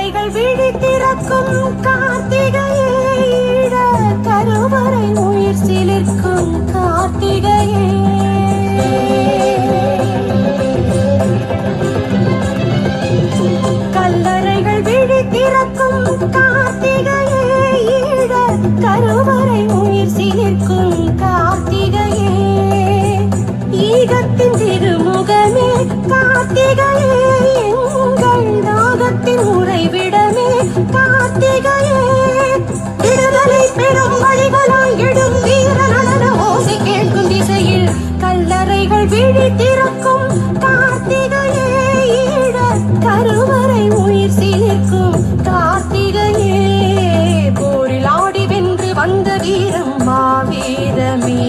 கல்லறைகள் விழி திறக்கும் கார்த்திகையே, ஈழ கருவறை உயிர் சிலிர்க்கும் கார்த்திகையே. கல்லறைகள் விழி திறக்கும் கார்த்திகையே, ஈழ கருவறை உயிர் சிலிர்க்கும் கார்த்திகையே. ஈகத்தின் திருமுகமே கார்த்திகையே, எங்கள் நாகத்தின் உறைவிடமே கார்த்திகையே. விடுதலை பெறும் வழிகளாய் எழும் வீர நடன ஓசை கேட்கும் திசையில் கல்லறைகள் விழி திறக்கும் கார்த்திகையே, ஈழ கருவறை உயிர் சிலிர்க்கும் கார்த்திகையே. போரில் ஆடி வென்று வந்த வீரம் மாவீரமே,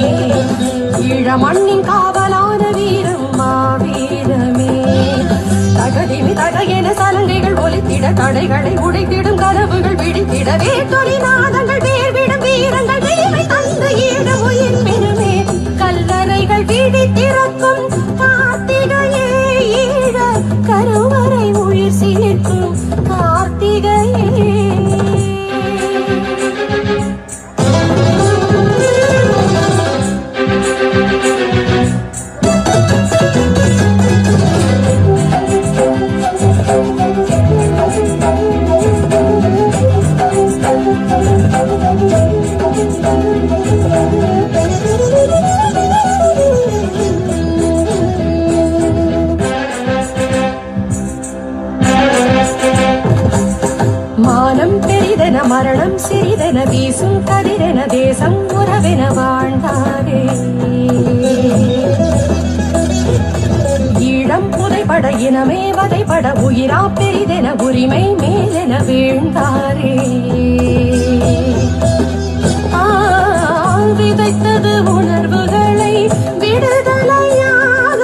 ஈழ மண்ணின் காவலான வீரம் மாவீரமே. தகதிமி தகையென சலங்கைகள் ஒலித்திட, தடைகளை உடைத்திடும் கனவுகள் விழித்திடவே, தொழிநாதங்கள் வேர்விடும் வீரங்கள் விழிமை தந்த ஈழ உயிர் பெருமே. கல்லறைகள் விழி திறக்கும் கார்த்திகையே, ஈழ கருவறை உயிர் சிலிர்க்கும் கார்த்திகையே. மானம் பெரிதென மரணம் சிறிதென வீசும் கதிரென தேசம் உறவென வாழ்ந்தாரே. ஈழம் புதைப்பட இனமே வதைப்பட உயிரா பெரிதென உரிமை மேலென வீழ்ந்தாரே. விதைத்தது உணர்வுகளை விடுதலையாக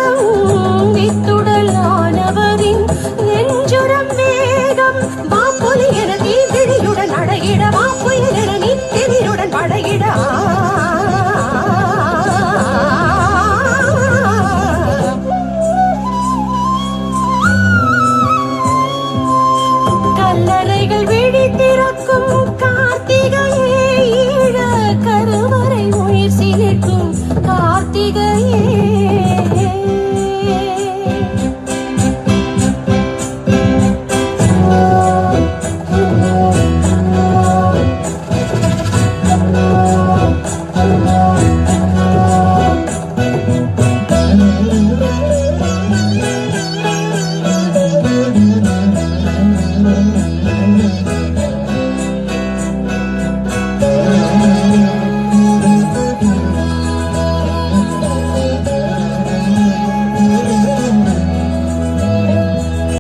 வித்துடலானவரின் நெஞ்சுரம் வேகம். வாப்புலி என தீவிழியுடன் அடையிட, வாப்புயல் என நித்திரியுடன் படையிட. கல்லறைகள் விழி திறக்கும்